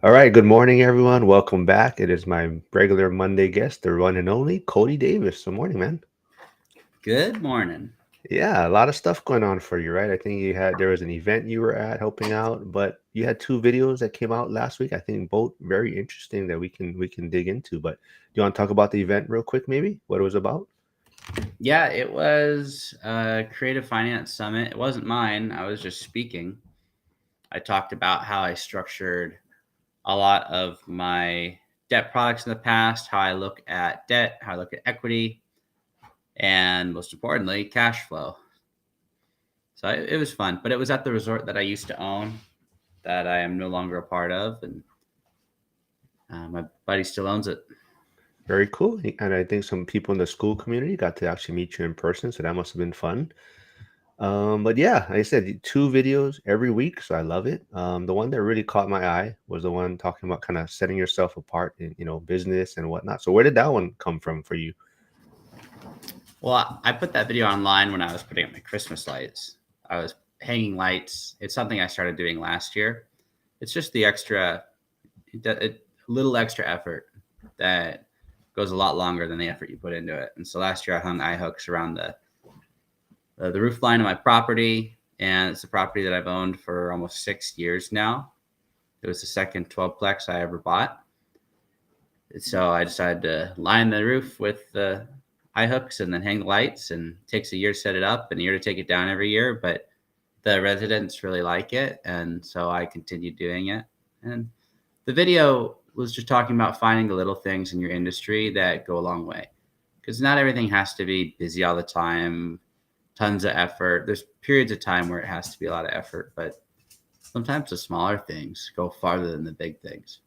All right, good morning, everyone. Welcome back. It is my regular Monday guest, the one and only Cody Davis. Good morning, man. Good morning. Yeah, a lot of stuff going on for you, right? I think there was an event you were at helping out, but you had two videos that came out last week. I think both very interesting that we can dig into. But do you want to talk about the event real quick, maybe? What it was about? Yeah, it was a creative finance summit. It wasn't mine. I was just speaking. I talked about how I structured a lot of my debt products in the past, how I look at debt, how I look at equity, and most importantly, cash flow. So it was fun, but it was at the resort that I used to own that I am no longer a part of, and my buddy still owns it. Very cool. And I think some people in the school community got to actually meet you in person, so that must have been fun. But yeah, like I said, two videos every week, so I love it. The one that really caught my eye was the one talking about kind of setting yourself apart in, business and whatnot. So where did that one come from for you? Well, I put that video online when I was putting up my Christmas lights. I was hanging lights. It's something I started doing last year. It's just the little extra effort that goes a lot longer than the effort you put into it. And so last year I hung eye hooks around the roof line of my property, and it's a property that I've owned for almost 6 years now. It was the second 12-plex I ever bought. So I decided to line the roof with the eye hooks and then hang the lights. And it takes a year to set it up and a year to take it down every year. But the residents really like it, and so I continued doing it. And the video was just talking about finding the little things in your industry that go a long way, because not everything has to be busy all the time, tons of effort. There's periods of time where it has to be a lot of effort, but sometimes the smaller things go farther than the big things.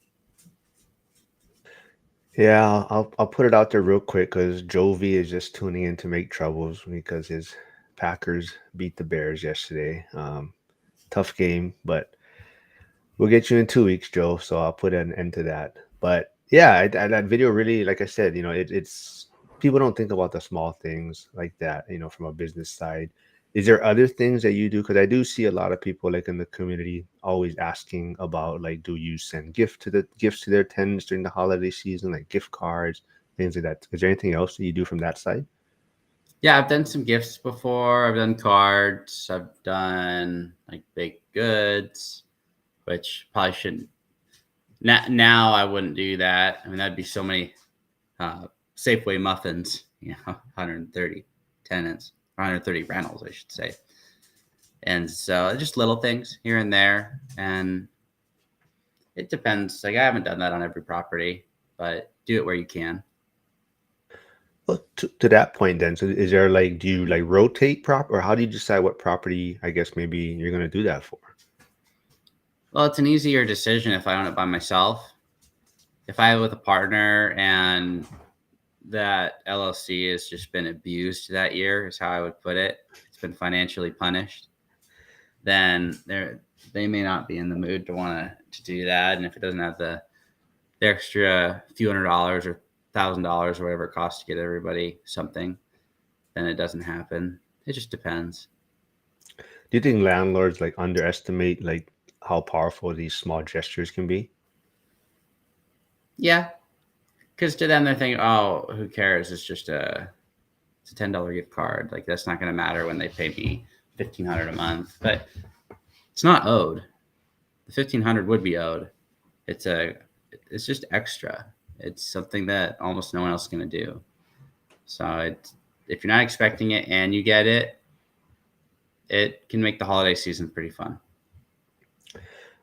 Yeah, I'll put it out there real quick because Jovi is just tuning in to make troubles because his Packers beat the Bears yesterday. Tough game, but we'll get you in 2 weeks, Joe. So I'll put an end to that. But yeah, that video really, like I said, it's people don't think about the small things like that, from a business side. Is there other things that you do? Because I do see a lot of people like in the community always asking about like, do you send gifts to their tenants during the holiday season, like gift cards, things like that? Is there anything else that you do from that side? Yeah, I've done some gifts before. I've done cards. I've done like baked goods, which probably shouldn't. Now I wouldn't do that. I mean, that'd be so many uh, Safeway muffins, 130 tenants, or 130 rentals, I should say. And so just little things here and there. And it depends. Like, I haven't done that on every property, but do it where you can. Well, to that point, then, so is there like, do you like rotate or how do you decide what property, I guess maybe you're going to do that for? Well, it's an easier decision if I own it by myself. If I have with a partner and that LLC has just been abused that year, is how I would put it. It's been financially punished. Then they may not be in the mood to want to do that, and if it doesn't have the extra few $100s or $1,000 or whatever it costs to get everybody something, then it doesn't happen. It just depends. Do you think landlords like underestimate like how powerful these small gestures can be? Yeah, because to them they're thinking, oh, who cares? It's a $10 gift card. Like, that's not going to matter when they pay me 1,500 a month, but it's not owed. The 1,500 would be owed. It's a it's just extra. It's something that almost no one else is going to do. So if you're not expecting it and you get it, it can make the holiday season pretty fun.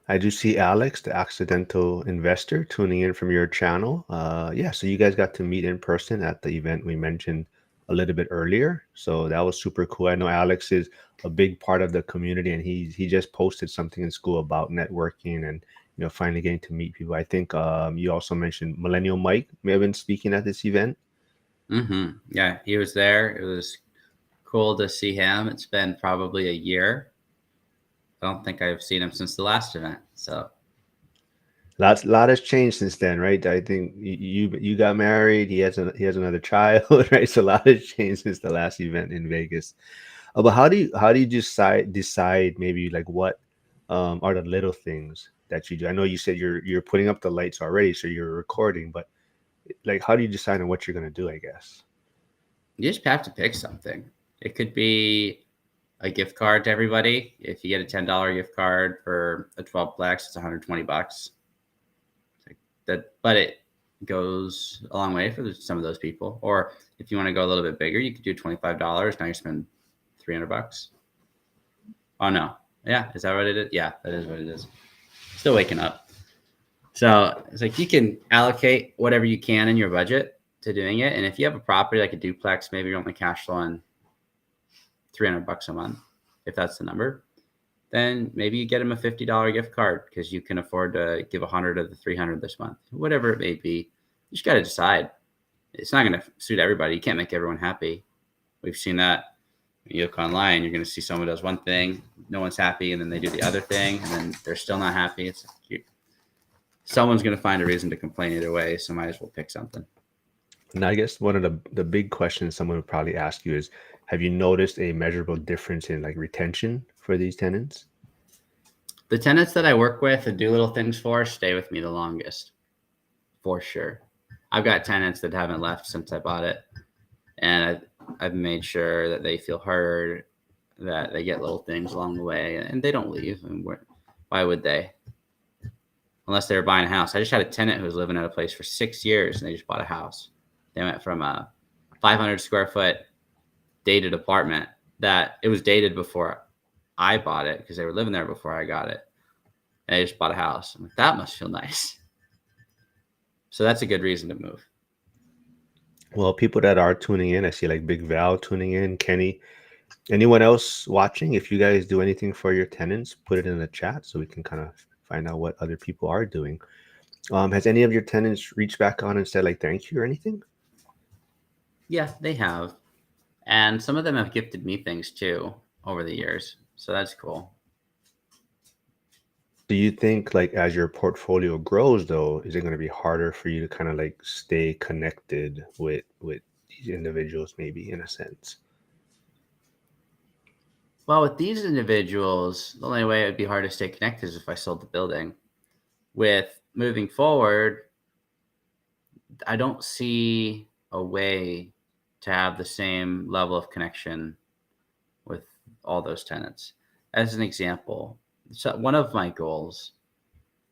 I do see Alex, the accidental investor, tuning in from your channel. Yeah, so you guys got to meet in person at the event we mentioned a little bit earlier. So that was super cool. I know Alex is a big part of the community, and he just posted something in school about networking and finally getting to meet people. I think you also mentioned Millennial Mike may have been speaking at this event. Yeah, he was there. It was cool to see him. It's been probably a year. I don't think I've seen him since the last event. So Lot has changed since then, right? I think you got married. He has another child, right? So a lot has changed since the last event in Vegas. But how do you decide maybe like what are the little things that you do? I know you said you're putting up the lights already, so you're recording, but like, how do you decide on what you're gonna do? I guess. You just have to pick something. It could be a gift card to everybody. If you get a $10 gift card for a 12plex, it's $120. Like that, but it goes a long way for some of those people. Or if you want to go a little bit bigger, you could do $25. Now you spend $300. Oh no, yeah, is that what it is? Yeah, that is what it is. Still waking up. So it's like you can allocate whatever you can in your budget to doing it. And if you have a property like a duplex, maybe you're only cash flowing $300 a month, if that's the number, then maybe you get them a $50 gift card because you can afford to give 100 of the 300 this month, whatever it may be. You just got to decide. It's not going to suit everybody. You can't make everyone happy. We've seen that. When you look online, you're going to see someone does one thing, no one's happy, and then they do the other thing, and then they're still not happy. It's someone's going to find a reason to complain either way, so might as well pick something. And I guess one of the big questions someone would probably ask you is, have you noticed a measurable difference in like retention for these tenants? The tenants that I work with and do little things for stay with me the longest, for sure. I've got tenants that haven't left since I bought it, and I've made sure that they feel heard, that they get little things along the way, and they don't leave. And why would they? Unless they were buying a house. I just had a tenant who was living at a place for 6 years, and they just bought a house. They went from a 500 square foot dated apartment that it was dated before I bought it because they were living there before I got it. And they just bought a house. I'm like, that must feel nice. So that's a good reason to move. Well, people that are tuning in, I see like Big Val tuning in, Kenny. Anyone else watching? If you guys do anything for your tenants, put it in the chat so we can kind of find out what other people are doing. Has any of your tenants reached back on and said like thank you or anything? Yeah, they have. And some of them have gifted me things too over the years. So that's cool. Do you think like as your portfolio grows though, is it going to be harder for you to kind of like stay connected with these individuals maybe in a sense? Well, with these individuals, the only way it would be hard to stay connected is if I sold the building. With moving forward, I don't see a way to have the same level of connection with all those tenants. As an example, so one of my goals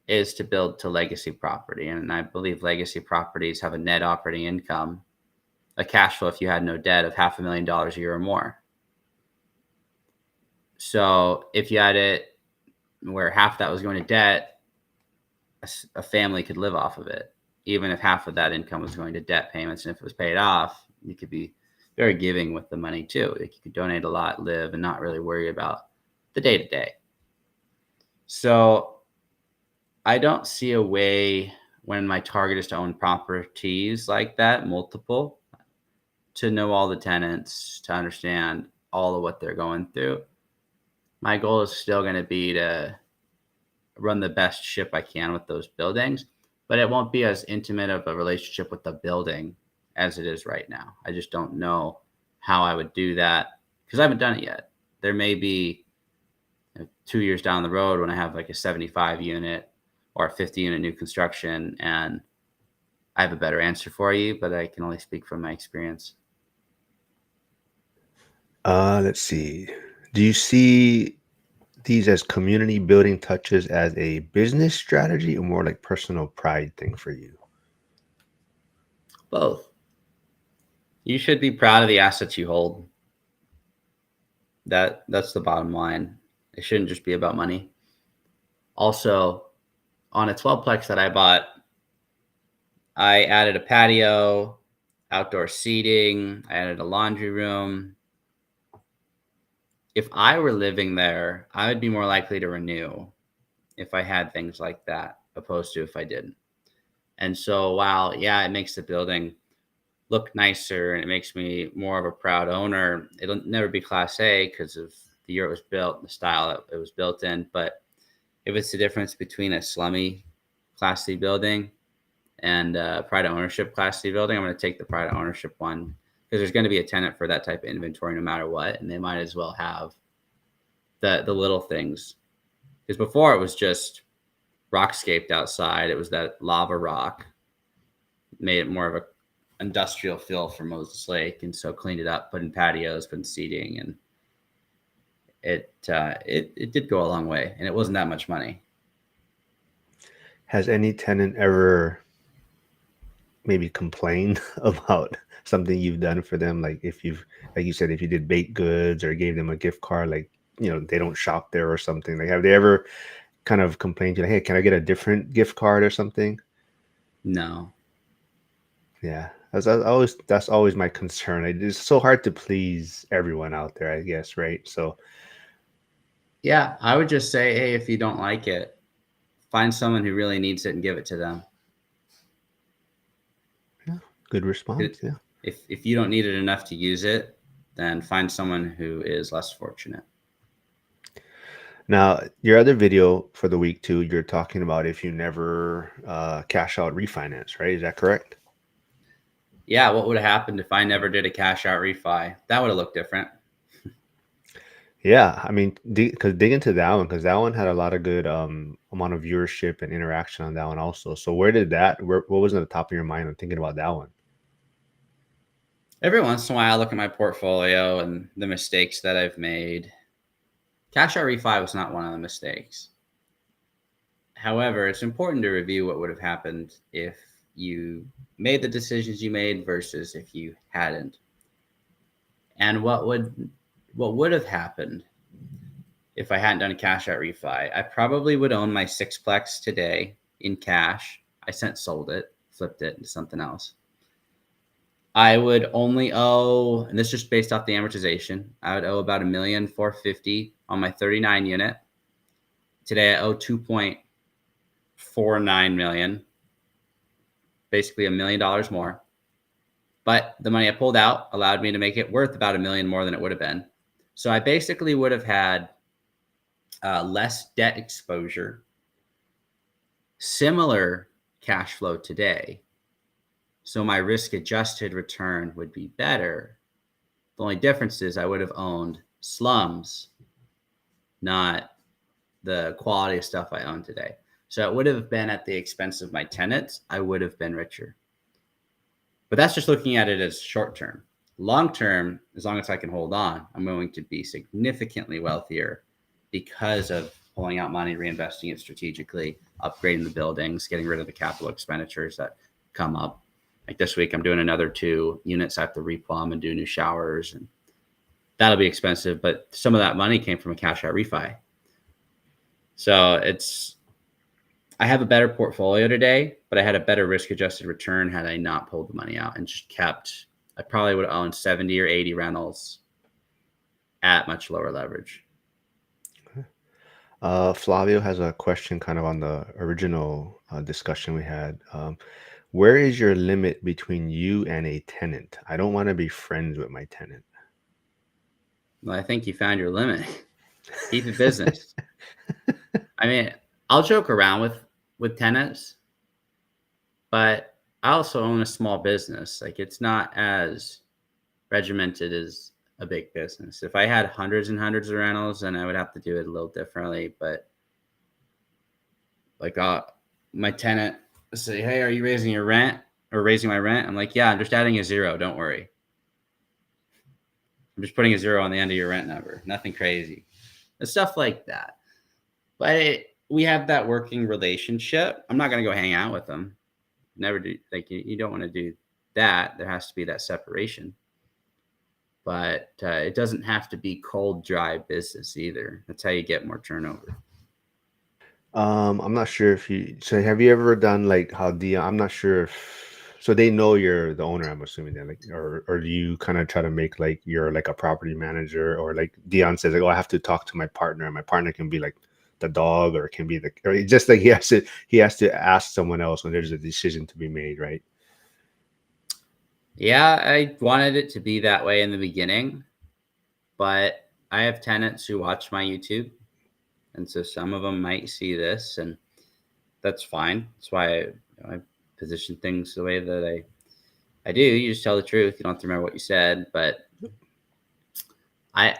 is to build to legacy property. And I believe legacy properties have a net operating income, a cash flow if you had no debt of $500,000 a year or more. So if you had it where half that was going to debt, a family could live off of it, even if half of that income was going to debt payments. And if it was paid off, you could be very giving with the money too. Like you could donate a lot, live, and not really worry about the day to day. So I don't see a way when my target is to own properties like that, multiple, to know all the tenants, to understand all of what they're going through. My goal is still going to be to run the best ship I can with those buildings, but it won't be as intimate of a relationship with the building as it is right now. I just don't know how I would do that because I haven't done it yet. There may be 2 years down the road when I have like a 75 unit or a 50 unit new construction and I have a better answer for you, but I can only speak from my experience. Let's see. Do you see these as community building touches as a business strategy or more like personal pride thing for you? Both. You should be proud of the assets you hold. That's the bottom line. It shouldn't just be about money. Also, on a 12plex that I bought, I added a patio, outdoor seating, I added a laundry room. If I were living there, I would be more likely to renew if I had things like that, opposed to if I didn't. And so while, yeah, it makes the building look nicer and it makes me more of a proud owner, it'll never be Class A because of the year it was built, the style that it was built in. But if it's the difference between a slummy Class C building and pride of ownership Class C building, I'm going to take the pride of ownership one because there's going to be a tenant for that type of inventory no matter what. And they might as well have the little things Because before it was just rockscaped outside. It was that lava rock, made it more of a industrial feel for Moses Lake, and so cleaned it up, put in patios, put in seating, and it did go a long way, and it wasn't that much money. Has any tenant ever maybe complained about something you've done for them? Like if you've, like you said, if you did baked goods or gave them a gift card, like, they don't shop there or something. Like, have they ever kind of complained to you, like, hey, can I get a different gift card or something? No. Yeah. That's always my concern. It's so hard to please everyone out there, I guess, right? So, Yeah, I would just say, hey, if you don't like it, find someone who really needs it and give it to them. yeah, good response. Yeah. If you don't need it enough to use it, then find someone who is less fortunate. Now, your other video for the week too, you're talking about if you never cash out refinance, right? Is that correct? Yeah, what would have happened if I never did a cash out refi? That would have looked different. Yeah, I mean, because dig into that one, because that one had a lot of good amount of viewership and interaction on that one also. So what was on the top of your mind on thinking about that one? Every once in a while, I look at my portfolio and the mistakes that I've made. Cash out refi was not one of the mistakes. However, it's important to review what would have happened if you made the decisions you made versus if you hadn't. And what would have happened if I hadn't done a cash out refi? I probably would own my sixplex today in cash. I since sold it, flipped it into something else. I would only owe, and this is just based off the amortization, I would owe about $1,450,000 on my 39 unit. Today I owe 2.49 million, basically $1 million more. But the money I pulled out allowed me to make it worth about $1 million more than it would have been. So I basically would have had less debt exposure, similar cash flow today. So my risk adjusted return would be better. The only difference is I would have owned slums, not the quality of stuff I own today. So it would have been at the expense of my tenants. I would have been richer. But that's just looking at it as short term. Long term, as long as I can hold on, I'm going to be significantly wealthier because of pulling out money, reinvesting it strategically, upgrading the buildings, getting rid of the capital expenditures that come up. Like this week, I'm doing another 2 units I have to replumb and do new showers, and that'll be expensive. But some of that money came from a cash out refi. So I have a better portfolio today, but I had a better risk adjusted return had I not pulled the money out and just kept. I probably would have owned 70 or 80 rentals at much lower leverage. Flavio has a question kind of on the original discussion we had. Where is your limit between you and a tenant? I don't want to be friends with my tenant. Well, I think you found your limit. Keep it business. I mean, I'll joke around with tenants, but I also own a small business. Like it's not as regimented as a big business. If I had hundreds and hundreds of rentals, then I would have to do it a little differently. But like my tenant say, hey, are you raising your rent or raising my rent? I'm like, yeah, I'm just adding a zero. Don't worry. I'm just putting a zero on the end of your rent number. Nothing crazy. And stuff like that. But we have that working relationship. I'm not going to go hang out with them. Never do. Like you don't want to do that. There has to be that separation. But it doesn't have to be cold, dry business either. That's how you get more turnover. I'm not sure if you, so have you ever done like how Dion, I'm not sure if, so they know you're the owner, I'm assuming then, like, or do you kind of try to make like you're like a property manager, or like Dion says, like, oh, I have to talk to my partner, and my partner can be like the dog, or it can be the, or it's just like he has to ask someone else when there's a decision to be made, right? Yeah, I wanted it to be that way in the beginning, but I have tenants who watch my YouTube, and so some of them might see this, and that's fine. That's why I position things the way that I do. You just tell the truth. You don't have to remember what you said, but I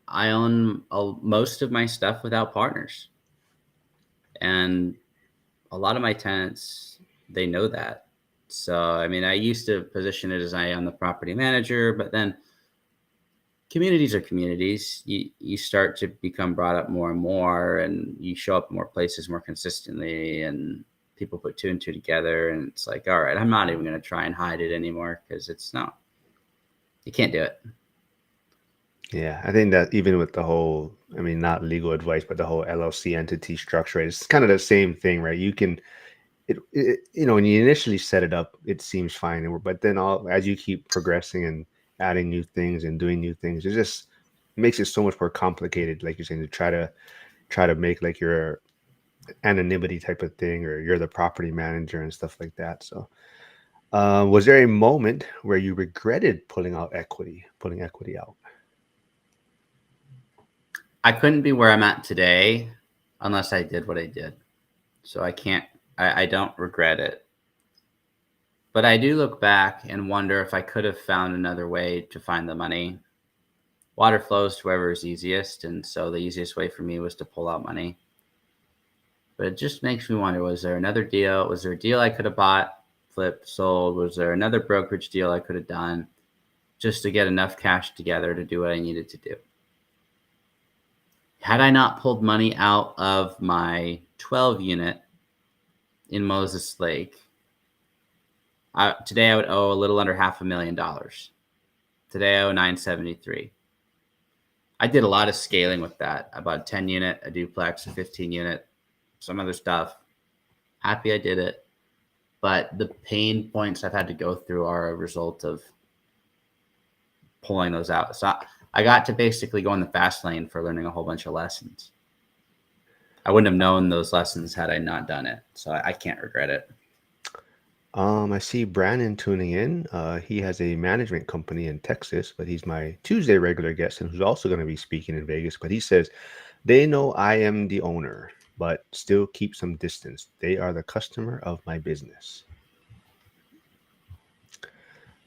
I own most of my stuff without partners. And a lot of my tenants, they know that. So, I mean, I used to position it as I am the property manager, but then communities are communities. You start to become brought up more and more, and you show up more places more consistently, and people put two and two together, and it's like, all right, I'm not even going to try and hide it anymore, because it's not, you can't do it. Yeah, I think that even with the whole, I mean, not legal advice, but the whole LLC entity structure, right? It's kind of the same thing, right? You can, when you initially set it up, it seems fine, but then as you keep progressing and adding new things and doing new things, it just makes it so much more complicated. Like you're saying, to try to make like your anonymity type of thing, or you're the property manager and stuff like that. So, was there a moment where you regretted pulling equity out? I couldn't be where I'm at today unless I did what I did. So I can't, I don't regret it. But I do look back and wonder if I could have found another way to find the money. Water flows to wherever is easiest. And so the easiest way for me was to pull out money. But it just makes me wonder, was there another deal? Was there a deal I could have bought, flipped, sold? Was there another brokerage deal I could have done just to get enough cash together to do what I needed to do? Had I not pulled money out of my 12 unit in Moses Lake, today I would owe a little under $500,000. Today I owe 973. I did a lot of scaling with that. I bought a 10 unit, a duplex, a 15 unit, some other stuff. Happy I did it. But the pain points I've had to go through are a result of pulling those out. So I got to basically go in the fast lane for learning a whole bunch of lessons. I wouldn't have known those lessons had I not done it. So I can't regret it. I see Brandon tuning in. He has a management company in Texas, but he's my Tuesday regular guest and who's also going to be speaking in Vegas. But he says, they know I am the owner, but still keep some distance. They are the customer of my business.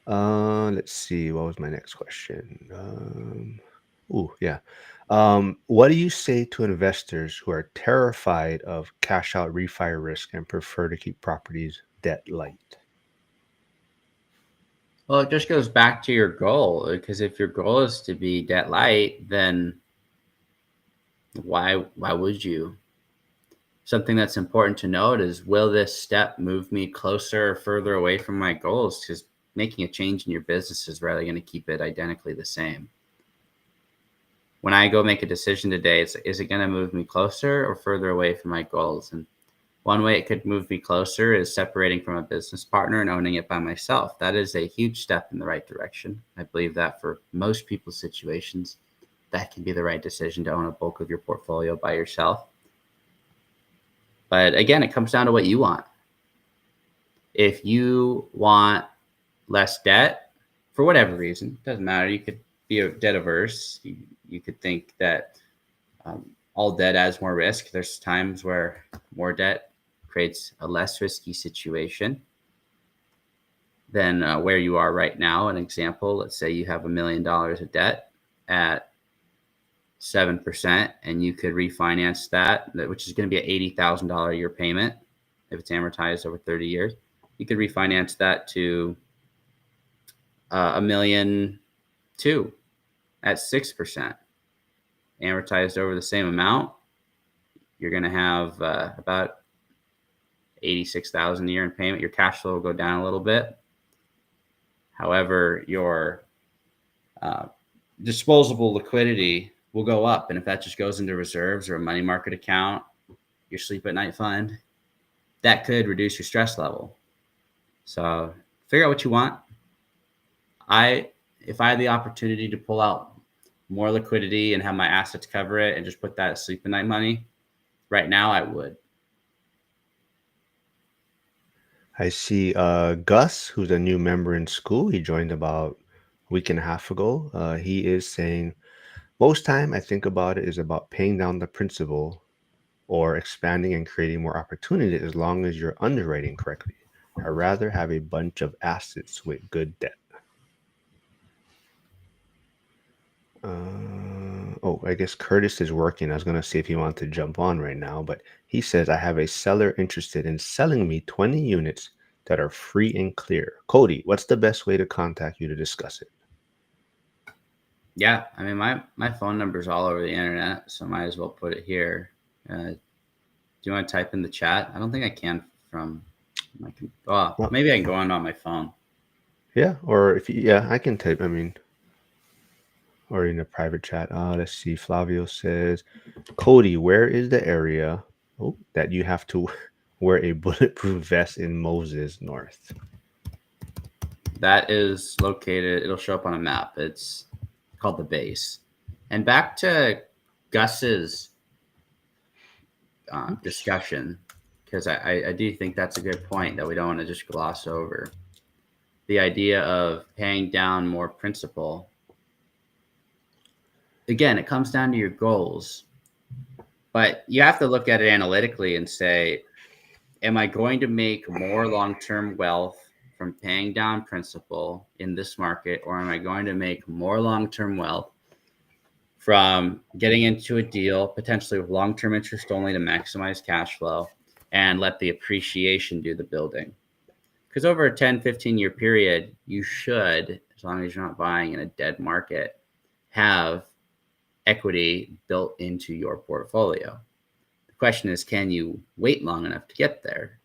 Let's see. What was my next question? Yeah. What do you say to investors who are terrified of cash out refi risk and prefer to keep properties debt light? Well, it just goes back to your goal, because if your goal is to be debt light, then why would you? Something that's important to note is, will this step move me closer or further away from my goals? Because making a change in your business is rarely going to keep it identically the same. When I go make a decision today, is it going to move me closer or further away from my goals? And one way it could move me closer is separating from a business partner and owning it by myself. That is a huge step in the right direction. I believe that for most people's situations, that can be the right decision, to own a bulk of your portfolio by yourself. But again, it comes down to what you want. If you want less debt for whatever reason, doesn't matter. You could be debt averse. You could think that all debt adds more risk. There's times where more debt creates a less risky situation than where you are right now. An example, let's say you have $1 million of debt at 7%, and you could refinance that, which is going to be an $80,000 a year payment if it's amortized over 30 years. You could refinance that to $1.2 million at 6%, amortized over the same amount. You're going to have about $86,000 a year in payment. Your cash flow will go down a little bit. However, your disposable liquidity will go up. And if that just goes into reserves or a money market account, your sleep at night fund, that could reduce your stress level. So figure out what you want. If I had the opportunity to pull out more liquidity and have my assets cover it and just put that sleep at night money, right now I would. I see Gus, who's a new member in school. He joined about a week and a half ago. He is saying, most time I think about it is about paying down the principal or expanding and creating more opportunity as long as you're underwriting correctly. I'd rather have a bunch of assets with good debt. So I guess Curtis is working. I was gonna see if he wanted to jump on right now, but he says I have a seller interested in selling me 20 units that are free and clear. Cody, what's the best way to contact you to discuss it? Yeah, I mean, my phone number's all over the internet, so might as well put it here. Do you want to type in the chat? I don't think I can from my. Oh, Well, maybe I can go on my phone. yeah, or if you, yeah, I can type. I mean, or in a private chat. Let's see. Flavio says, Cody, where is the area that you have to wear a bulletproof vest in Moses North? That is located. It'll show up on a map. It's called the base. And back to Gus's Oops. discussion, because I do think that's a good point that we don't want to just gloss over. The idea of paying down more principal. Again, it comes down to your goals, but you have to look at it analytically and say, am I going to make more long-term wealth from paying down principal in this market, or am I going to make more long-term wealth from getting into a deal potentially with long-term interest only to maximize cash flow and let the appreciation do the building? Because over a 10-15 year period, you should, as long as you're not buying in a dead market, have equity built into your portfolio. The question is, can you wait long enough to get there?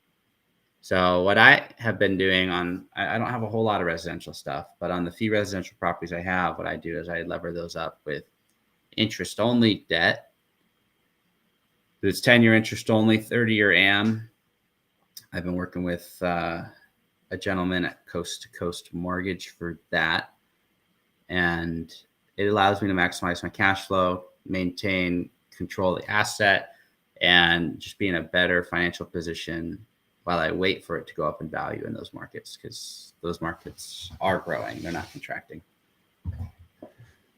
So what I have been doing I don't have a whole lot of residential stuff, but on the few residential properties I have, what I do is I lever those up with interest only debt. It's 10-year interest only, 30-year AM. I've been working with a gentleman at Coast to Coast Mortgage for that. And it allows me to maximize my cash flow, maintain control of the asset, and just be in a better financial position while I wait for it to go up in value in those markets, because those markets are growing, they're not contracting.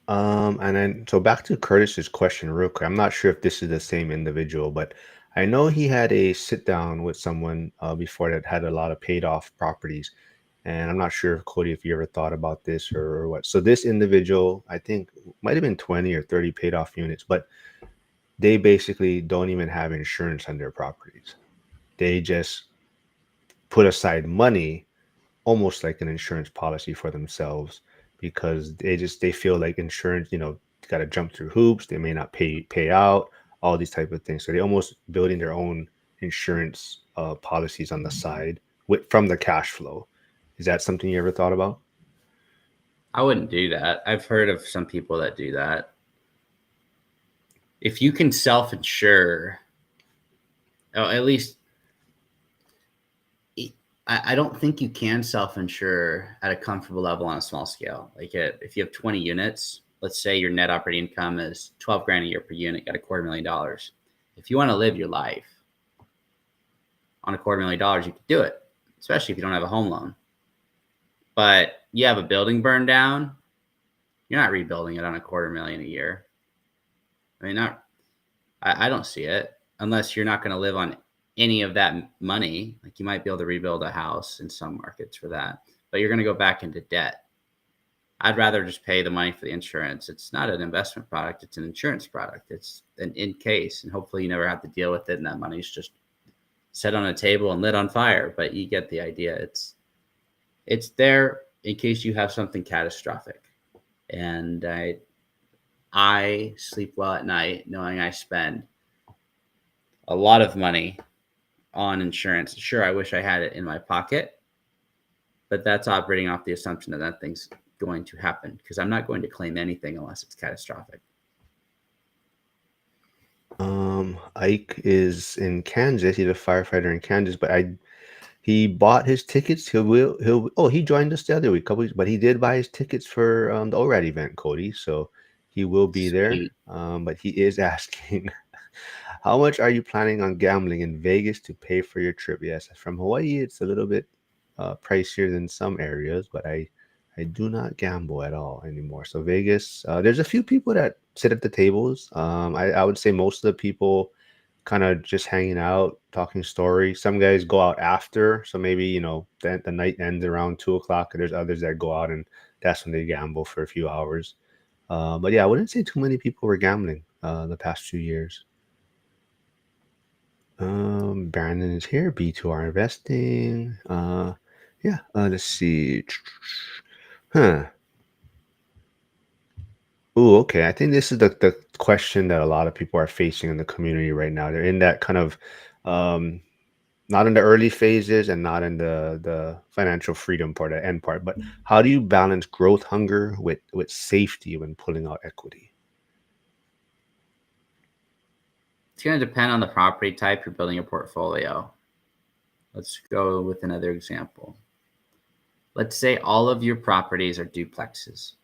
And then so back to Curtis's question real quick. I'm not sure if this is the same individual, but I know he had a sit down with someone before that had a lot of paid off properties. And I'm not sure, Cody, if you ever thought about this or what. So this individual, I think, might have been 20 or 30 paid off units, but they basically don't even have insurance on their properties. They just put aside money almost like an insurance policy for themselves because they feel like insurance, got to jump through hoops. They may not pay out, all these type of things. So they almost building their own insurance policies on the side from the cash flow. Is that something you ever thought about? I wouldn't do that. I've heard of some people that do that. If you can self-insure, at least I don't think you can self-insure at a comfortable level on a small scale. Like if you have 20 units, let's say your net operating income is 12 grand a year per unit, got $250,000. If you want to live your life on $250,000, you could do it, especially if you don't have a home loan. But you have a building burned down, you're not rebuilding it on $250,000 a year. I mean, I don't see it unless you're not going to live on any of that money. Like you might be able to rebuild a house in some markets for that, but you're going to go back into debt. I'd rather just pay the money for the insurance. It's not an investment product. It's an insurance product. It's an in case, and hopefully you never have to deal with it. And that money's just set on a table and lit on fire, but you get the idea. It's there in case you have something catastrophic. And I sleep well at night knowing I spend a lot of money on insurance. Sure, I wish I had it in my pocket, but that's operating off the assumption that that thing's going to happen, because I'm not going to claim anything unless it's catastrophic. Ike is in Kansas. He's a firefighter in Kansas, but he bought his tickets. He joined us the other week, couple weeks, but he did buy his tickets for the ORAD event, Cody. So he will be there. Sweet. But he is asking, how much are you planning on gambling in Vegas to pay for your trip? Yes, from Hawaii, it's a little bit pricier than some areas, but I do not gamble at all anymore. So Vegas, there's a few people that sit at the tables. I would say most of the people kind of just hanging out, talking story. Some guys go out after, so maybe the night ends around 2 o'clock. And there's others that go out and that's when they gamble for a few hours. But yeah, I wouldn't say too many people were gambling the past 2 years. Brandon is here. B2R investing. Yeah. Let's see. Huh. Ooh, okay. I think this is the question that a lot of people are facing in the community right now. They're in that kind of um, not in the early phases and not in the financial freedom part, the end part. But how do you balance growth hunger with safety when pulling out equity? It's going to depend on the property type you're building a portfolio. Let's go with another example. Let's say all of your properties are duplexes.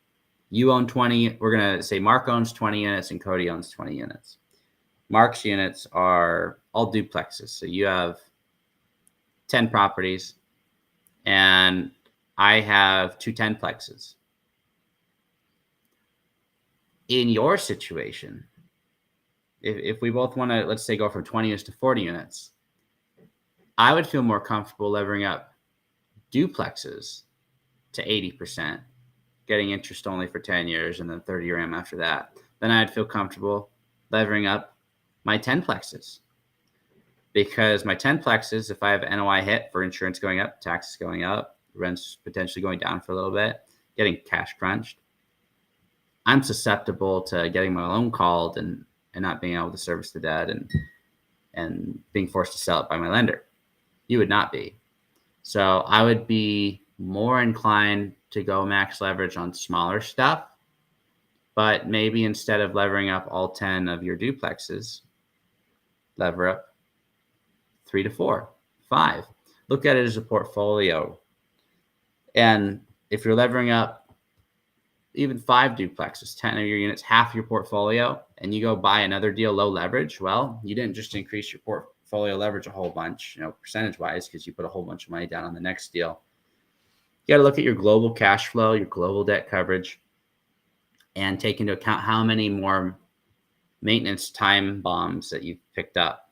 You own 20, we're going to say Mark owns 20 units and Cody owns 20 units. Mark's units are all duplexes. So you have 10 properties and I have two 10plexes. In your situation, if we both want to, let's say, go from 20 units to 40 units, I would feel more comfortable levering up duplexes to 80%, getting interest only for 10 years and then 30 RAM after that. Then I'd feel comfortable levering up my 10plexes, because my 10plexes, if I have NOI hit for insurance going up, taxes going up, rents potentially going down for a little bit, getting cash crunched, I'm susceptible to getting my loan called and not being able to service the debt and being forced to sell it by my lender. You would not be. So I would be more inclined to go max leverage on smaller stuff, but maybe instead of levering up all 10 of your duplexes, lever up 3 to 4, 5. Look at it as a portfolio. And if you're levering up even 5 duplexes, 10 of your units, half your portfolio, and you go buy another deal low leverage, well, you didn't just increase your portfolio leverage a whole bunch, percentage wise, because you put a whole bunch of money down on the next deal. You got to look at your global cash flow, your global debt coverage, and take into account how many more maintenance time bombs that you've picked up.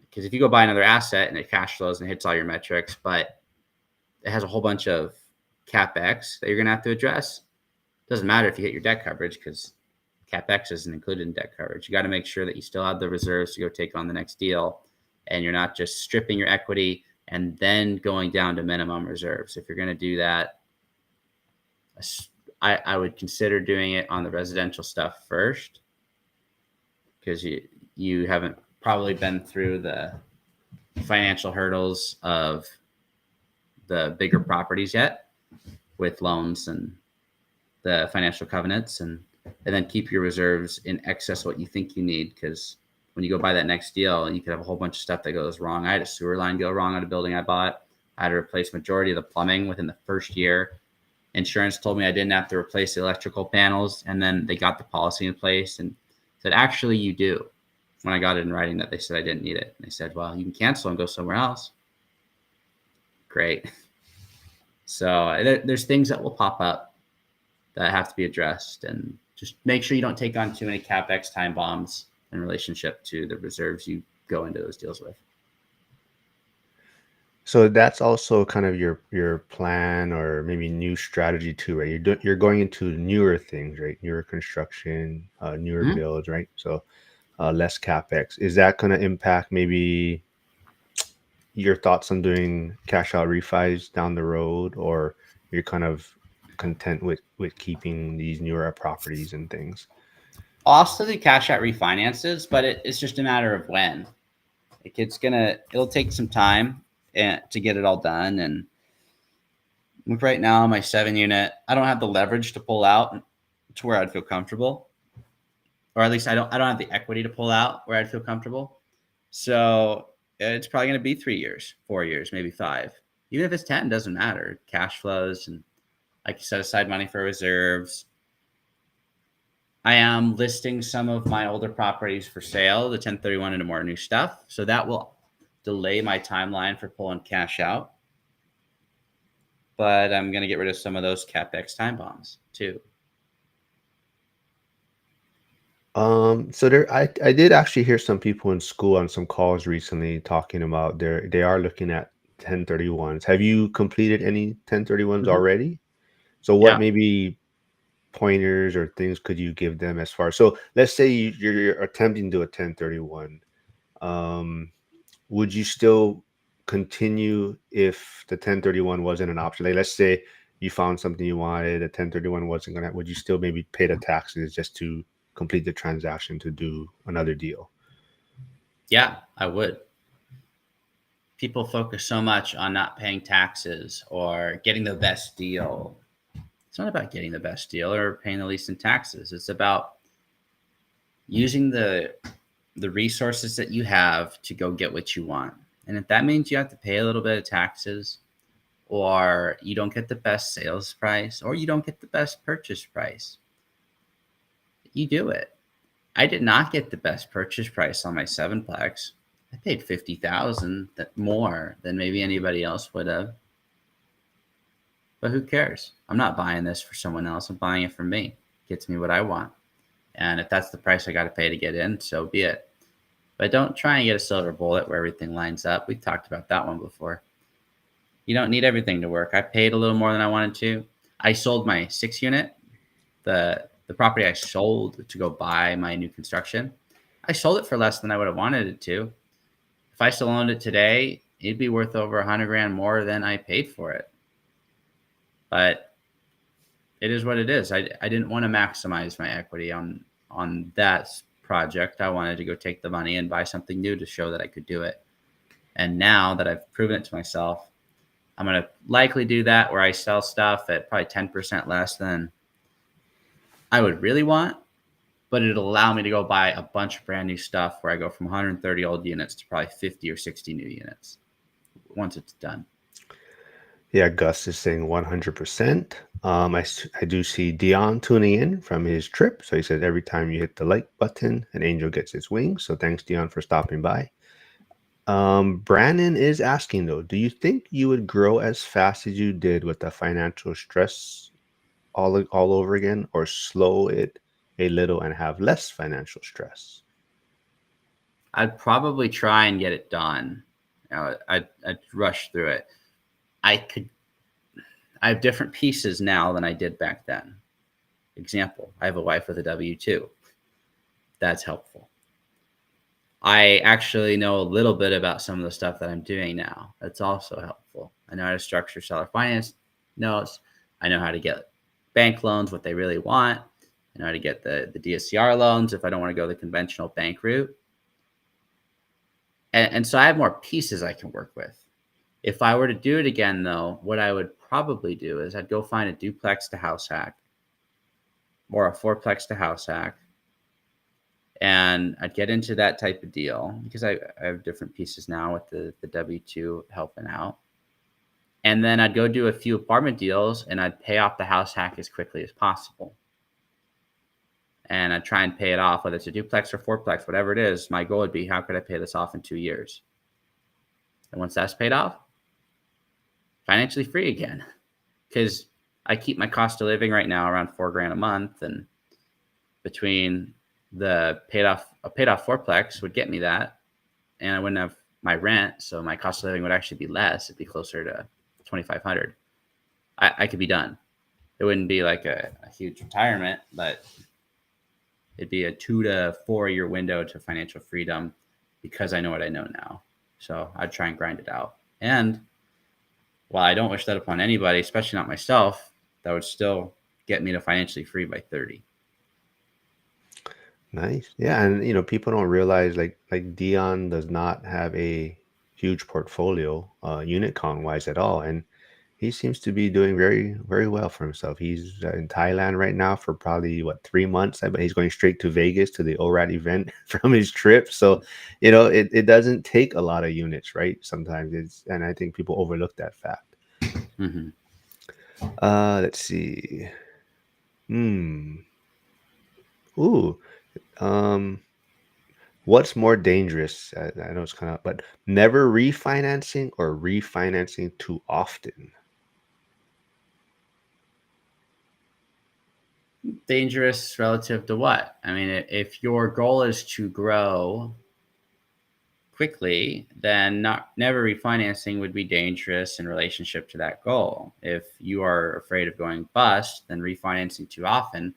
Because if you go buy another asset and it cash flows and hits all your metrics, but it has a whole bunch of CapEx that you're going to have to address, it doesn't matter if you hit your debt coverage, because CapEx isn't included in debt coverage. You got to make sure that you still have the reserves to go take on the next deal, and you're not just stripping your equity and then going down to minimum reserves. If you're going to do that, I would consider doing it on the residential stuff first, because you haven't probably been through the financial hurdles of the bigger properties yet with loans and the financial covenants, and then keep your reserves in excess of what you think you need, because when you go buy that next deal, you could have a whole bunch of stuff that goes wrong. I had a sewer line go wrong on a building I bought. I had to replace majority of the plumbing within the first year. Insurance told me I didn't have to replace the electrical panels, and then they got the policy in place and said, actually, you do. When I got it in writing that they said I didn't need it. And they said, well, you can cancel and go somewhere else. Great. So there's things that will pop up that have to be addressed, and just make sure you don't take on too many CapEx time bombs in relationship to the reserves you go into those deals with. So that's also kind of your plan or maybe new strategy too, right? You're going into newer things, right? Newer construction, newer Mm-hmm. builds, right? So less CapEx. Is that going to impact maybe your thoughts on doing cash out refis down the road, or you're kind of content with keeping these newer properties and things? I'll also do cash out refinances, but it's just a matter of when. Like it'll take some time to get it all done. And right now, my 7 unit, I don't have the leverage to pull out to where I'd feel comfortable, or at least I don't have the equity to pull out where I'd feel comfortable. So it's probably going to be 3 years, 4 years, maybe 5. Even if it's 10, doesn't matter. Cash flows, and I can set aside money for reserves. I am listing some of my older properties for sale, the 1031 into more new stuff. So that will delay my timeline for pulling cash out. But I'm going to get rid of some of those CapEx time bombs too. So I did actually hear some people in school on some calls recently talking about they are looking at 1031s. Have you completed any 1031s Mm-hmm. already? So what Yeah. maybe pointers or things could you give them as far? So let's say you're attempting to do a 1031. Um, would you still continue if the 1031 wasn't an option? Like, let's say you found something you wanted, a 1031 wasn't gonna. Would you still maybe pay the taxes just to complete the transaction to do another deal? Yeah, I would. People focus so much on not paying taxes or getting the best deal. It's not about getting the best deal or paying the least in taxes. It's about using the resources that you have to go get what you want. And if that means you have to pay a little bit of taxes, or you don't get the best sales price, or you don't get the best purchase price, you do it. I did not get the best purchase price on my sevenplex. I paid 50,000 more than maybe anybody else would have. But who cares? I'm not buying this for someone else. I'm buying it for me. It gets me what I want. And if that's the price I got to pay to get in, so be it. But don't try and get a silver bullet where everything lines up. We've talked about that one before. You don't need everything to work. I paid a little more than I wanted to. I sold my 6 unit, the property I sold to go buy my new construction. I sold it for less than I would have wanted it to. If I still owned it today, it'd be worth over 100 grand more than I paid for it. But it is what it is. I didn't want to maximize my equity on that project. I wanted to go take the money and buy something new to show that I could do it. And now that I've proven it to myself, I'm going to likely do that where I sell stuff at probably 10% less than I would really want, but it'll allow me to go buy a bunch of brand new stuff where I go from 130 old units to probably 50 or 60 new units once it's done. Yeah, Gus is saying 100%. I do see Dion tuning in from his trip. So he said every time you hit the like button, an angel gets its wings. So thanks, Dion, for stopping by. Brandon is asking though, do you think you would grow as fast as you did with the financial stress all over again, or slow it a little and have less financial stress? I'd probably try and get it done. I'd rush through it. I have different pieces now than I did back then. Example, I have a wife with a W-2. That's helpful. I actually know a little bit about some of the stuff that I'm doing now. That's also helpful. I know how to structure seller finance notes. I know how to get bank loans, what they really want. I know how to get the DSCR loans if I don't want to go the conventional bank route. And so I have more pieces I can work with. If I were to do it again, though, what I would probably do is I'd go find a duplex to house hack or a fourplex to house hack. And I'd get into that type of deal because I have different pieces now with the W-2 helping out. And then I'd go do a few apartment deals and I'd pay off the house hack as quickly as possible. And I'd try and pay it off, whether it's a duplex or fourplex, whatever it is. My goal would be, how could I pay this off in 2 years? And once that's paid off, financially free again. Because I keep my cost of living right now around $4,000 a month. And between a paid off fourplex would get me that, and I wouldn't have my rent, so my cost of living would actually be less. It'd be closer to $2,500. I could be done. It wouldn't be like a huge retirement, but it'd be a 2 to 4 year window to financial freedom because I know what I know now. So I'd try and grind it out. And while I don't wish that upon anybody, especially not myself, that would still get me to financially free by 30. Nice. Yeah, and people don't realize like Dion does not have a huge portfolio unit count wise at all, and he seems to be doing very very well for himself. He's in Thailand right now for probably what 3 months. I bet he's going straight to Vegas to the ORAD event from his trip. So, it doesn't take a lot of units, right? Sometimes and I think people overlook that fact. Mm-hmm. Let's see. Hmm. Ooh. Um. What's more dangerous? I know it's kind of, but never refinancing or refinancing too often. Dangerous relative to what? I mean, if your goal is to grow quickly, then not never refinancing would be dangerous in relationship to that goal. If you are afraid of going bust, then refinancing too often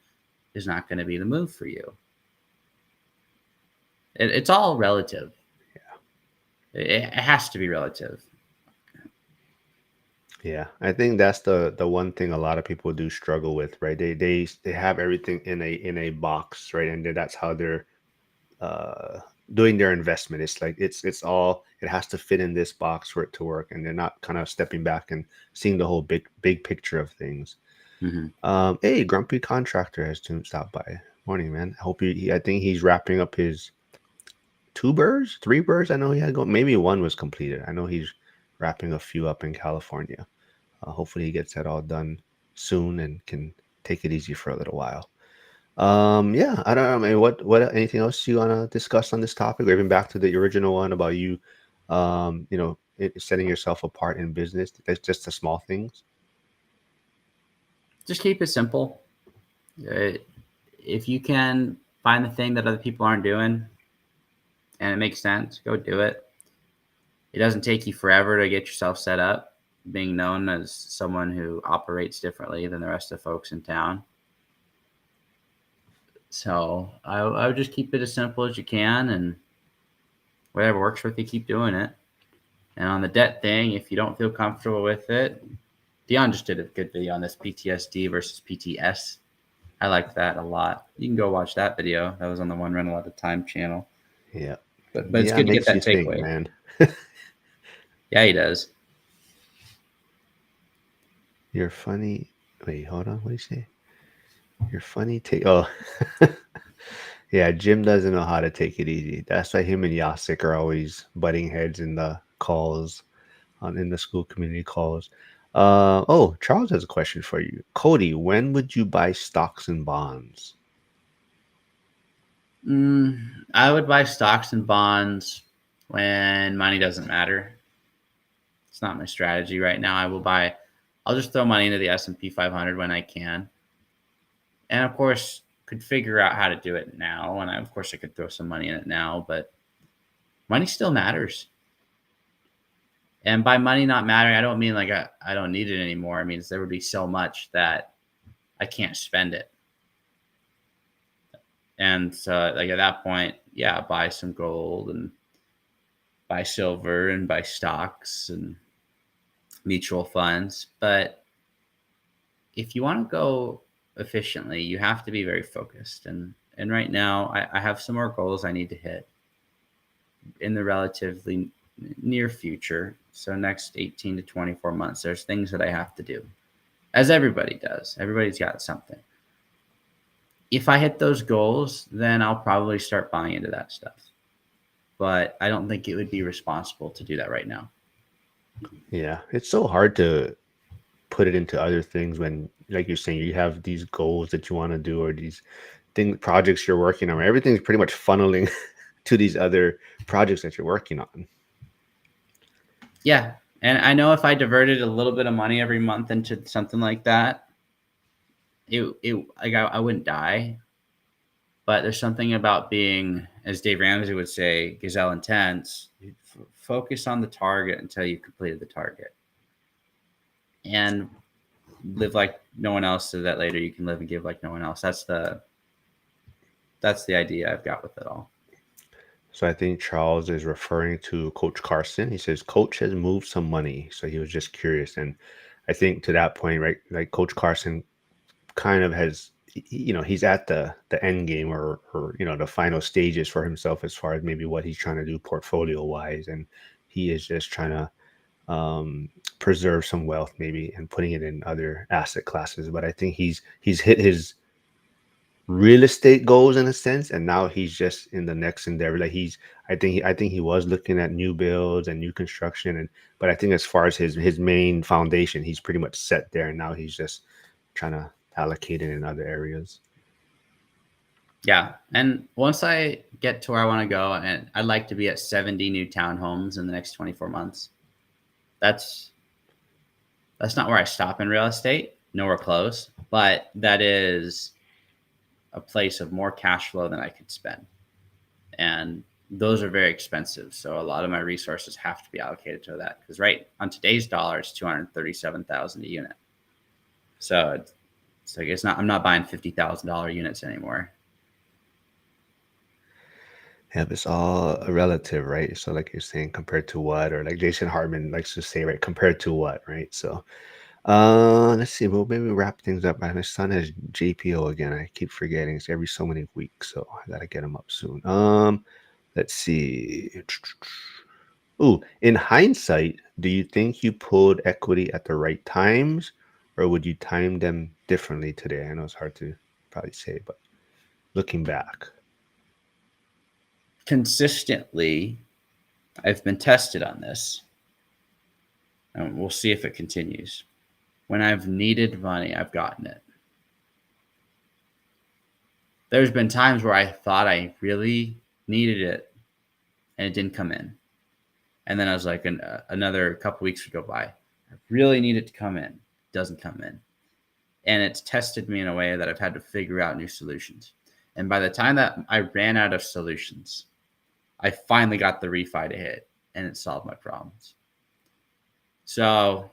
is not going to be the move for you. It's all relative. It has to be relative. Yeah, I think that's the one thing a lot of people do struggle with, right? They have everything in a box, right? And then that's how they're uh doing their investment. It's like it's all, it has to fit in this box for it to work, and they're not kind of stepping back and seeing the whole big picture of things. Mm-hmm. Hey, Grumpy Contractor has to stop by. Morning, man. I hope I think he's wrapping up his 2 birds, 3 birds. I know he had go. Maybe one was completed. I know he's wrapping a few up in California. Hopefully, he gets that all done soon and can take it easy for a little while. Yeah, I don't know. I mean, what anything else you wanna discuss on this topic, or even back to the original one about you, setting yourself apart in business? That's just the small things. Just keep it simple. Uh, if you can find the thing that other people aren't doing and it makes sense, go do it. It doesn't take you forever to get yourself set up, being known as someone who operates differently than the rest of the folks in town. So I would just keep it as simple as you can, and whatever works with you, keep doing it. And on the debt thing, if you don't feel comfortable with it, Dion just did a good video on this PTSD versus PTS. I liked that a lot. You can go watch that video. That was on the One Rental at a Time channel. Yeah, But it's yeah, good to get makes you that think, takeaway. man. Yeah, he does. You're funny. Wait, hold on. What do you say? You're funny. Take. Oh, yeah. Jim doesn't know how to take it easy. That's why him and Yasik are always butting heads in the calls, on in the school community calls. Oh, Charles has a question for you. Cody, when would you buy stocks and bonds? I would buy stocks and bonds when money doesn't matter. It's not my strategy right now. I'll just throw money into the S&P 500 when I can. And of course, could figure out how to do it now. And of course, I could throw some money in it now, but money still matters. And by money not mattering, I don't mean like I don't need it anymore. It means there would be so much that I can't spend it. And so, like at that point, yeah, buy some gold and buy silver and buy stocks and mutual funds. But if you want to go efficiently, you have to be very focused. And right now, I have some more goals I need to hit in the relatively near future. So next 18 to 24 months, there's things that I have to do, as everybody does. Everybody's got something. If I hit those goals, then I'll probably start buying into that stuff. But I don't think it would be responsible to do that right now. Yeah, it's so hard to put it into other things when, like you're saying, you have these goals that you want to do, or these projects you're working on. Everything's pretty much funneling to these other projects that you're working on. Yeah. And I know if I diverted a little bit of money every month into something like that, I wouldn't die. But there's something about being, as Dave Ramsey would say, gazelle intense. Focus on the target until you completed the target, and live like no one else, so that later you can live and give like no one else. That's the idea I've got with it all. So I think Charles is referring to Coach Carson. He says Coach has moved some money, so he was just curious. And I think to that point, right, like Coach Carson kind of has, he's at the end game, or the final stages for himself, as far as maybe what he's trying to do portfolio wise, and he is just trying to preserve some wealth maybe and putting it in other asset classes. But I think he's hit his real estate goals in a sense, and now he's just in the next endeavor. Like I think he was looking at new builds and new construction, but I think as far as his main foundation, he's pretty much set there, and now he's just trying to allocate it in other areas. Yeah. And once I get to where I want to go, and I'd like to be at 70 new townhomes in the next 24 months. That's not where I stop in real estate, nowhere close, but that is a place of more cash flow than I could spend. And those are very expensive. So a lot of my resources have to be allocated to that because right on today's dollar, it's 237,000 a unit. So it's like I'm not buying $50,000 units anymore. Yeah, it's all relative, right? So like you're saying, compared to what, or like Jason Hartman likes to say, right? Compared to what, right? So let's see. Well, maybe wrap things up. My son has JPO again. I keep forgetting. It's every so many weeks, so I gotta get him up soon. Let's see. Ooh, in hindsight, do you think you pulled equity at the right times, or would you time them differently today? I know it's hard to probably say, but looking back. Consistently, I've been tested on this, and we'll see if it continues. When I've needed money, I've gotten it. There's been times where I thought I really needed it and it didn't come in. And then I was like, another couple weeks would go by. I really need it to come in. It doesn't come in. And it's tested me in a way that I've had to figure out new solutions. And by the time that I ran out of solutions, I finally got the refi to hit and it solved my problems. So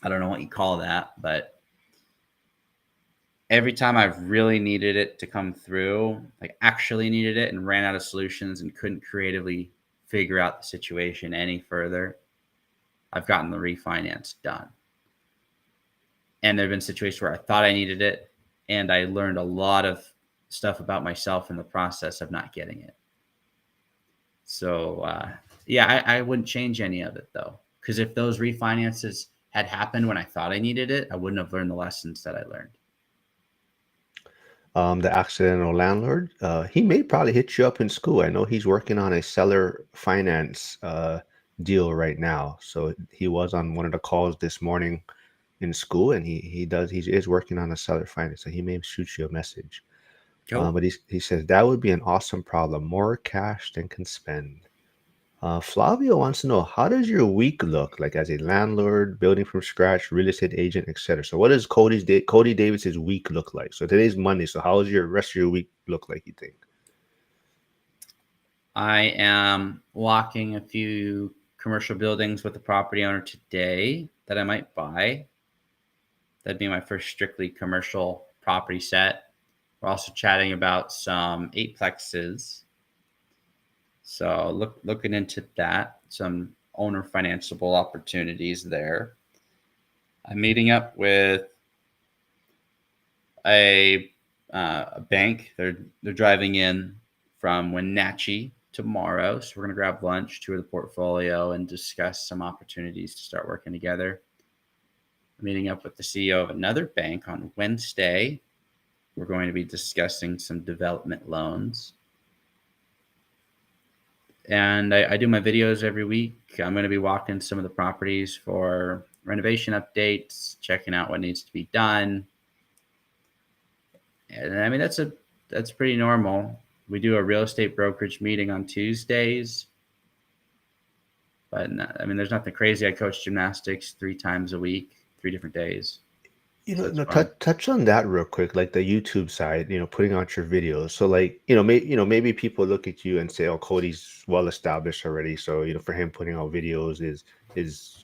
I don't know what you call that, but every time I've really needed it to come through, like actually needed it and ran out of solutions and couldn't creatively figure out the situation any further, I've gotten the refinance done. And there have been situations where I thought I needed it and I learned a lot of stuff about myself in the process of not getting it. So, yeah, I wouldn't change any of it though. Because if those refinances had happened when I thought I needed it, I wouldn't have learned the lessons that I learned. The accidental landlord, he may probably hit you up in school. I know he's working on a seller finance deal right now. So he was on one of the calls this morning in school, and he is working on a seller finance. So he may shoot you a message. Cool. But he says that would be an awesome problem. More cash than can spend. Flavio wants to know, how does your week look like as a landlord, building from scratch, real estate agent, etc. So what does Cody Davis's week look like? So today's Monday. So how does your rest of your week look like, you think? I am walking a few commercial buildings with the property owner today that I might buy. That'd be my first strictly commercial property set. We're also chatting about some eightplexes. So looking into that, some owner financeable opportunities there. I'm meeting up with a bank. They're driving in from Wenatchee tomorrow, so we're gonna grab lunch, tour the portfolio, and discuss some opportunities to start working together. I'm meeting up with the CEO of another bank on Wednesday. We're going to be discussing some development loans. And I do my videos every week. I'm going to be walking some of the properties for renovation updates, checking out what needs to be done. And I mean, that's pretty normal. We do a real estate brokerage meeting on Tuesdays, but I mean, there's nothing crazy. I coach gymnastics 3 times a week, 3 different days, so it's No, fun. touch on that real quick, like the YouTube side, putting out your videos. So like, maybe people look at you and say, "Oh, Cody's well established already." So, for him putting out videos is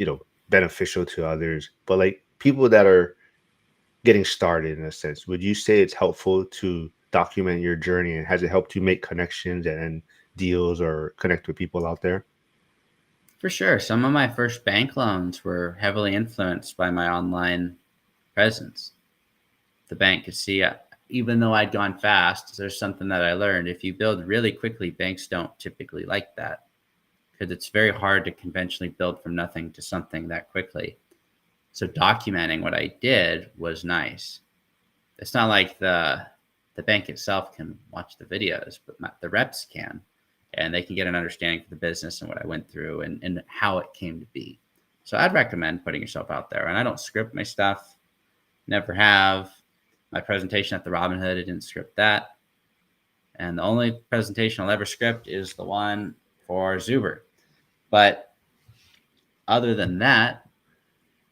beneficial to others. But like people that are getting started in a sense, would you say it's helpful to document your journey, and has it helped you make connections and deals or connect with people out there? For sure. Some of my first bank loans were heavily influenced by my online presence. The bank could see, even though I'd gone fast, there's something that I learned. If you build really quickly, banks don't typically like that because it's very hard to conventionally build from nothing to something that quickly. So documenting what I did was nice. It's not like the bank itself can watch the videos, but the reps can, and they can get an understanding for the business and what I went through and how it came to be. So I'd recommend putting yourself out there. And I don't script my stuff, never have. My presentation at the Robinhood, I didn't script that. And the only presentation I'll ever script is the one for Zuber. But other than that,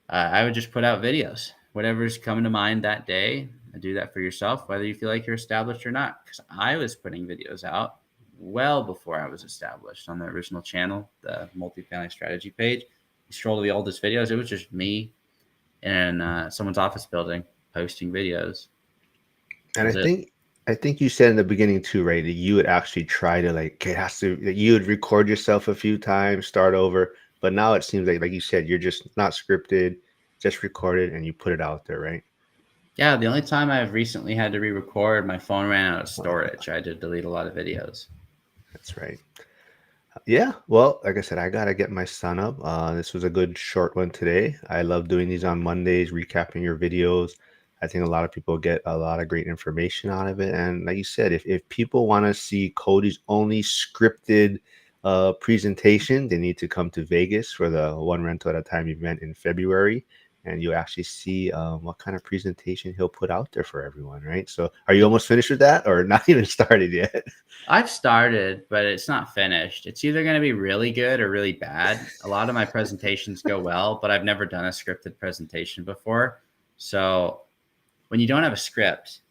I would just put out videos, whatever's coming to mind that day. Do that for yourself, whether you feel like you're established or not. Because I was putting videos out well before I was established on the original channel, the multifamily strategy page. You scroll to the oldest videos, it was just me in someone's office building posting videos. That And was it. I think you said in the beginning too, right? That you would actually try to like it has to that you would record yourself a few times, start over. But now it seems like you said, you're just not scripted, just recorded and you put it out there, right? Yeah, the only time I've recently had to re-record, my phone ran out of storage. I had to delete a lot of videos. That's right. Yeah, well, like I said, I gotta get my son up. This was a good short one today. I love doing these on Mondays, recapping your videos. I think a lot of people get a lot of great information out of it. And like you said, if people want to see Cody's only scripted presentation, they need to come to Vegas for the one rental at a time event in February. And you actually see what kind of presentation he'll put out there for everyone, right? So, are you almost finished with that, or not even started yet? I've started, but it's not finished. It's either going to be really good or really bad. A lot of my presentations go well, but I've never done a scripted presentation before. So when you don't have a script,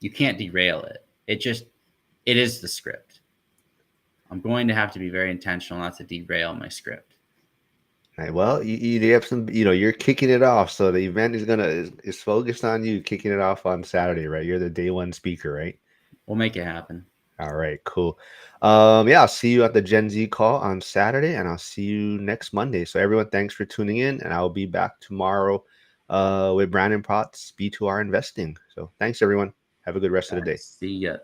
you can't derail it. It is the script. I'm going to have to be very intentional not to derail my script. Right, well, you have some, you're kicking it off. So the event is focused on you kicking it off on Saturday, right? You're the day one speaker, right? We'll make it happen. All right, cool. Yeah, I'll see you at the Gen Z call on Saturday, and I'll see you next Monday. So everyone, thanks for tuning in, and I'll be back tomorrow with Brandon Potts, B2R Investing. So thanks, everyone. Have a good rest All of the right. day. See ya.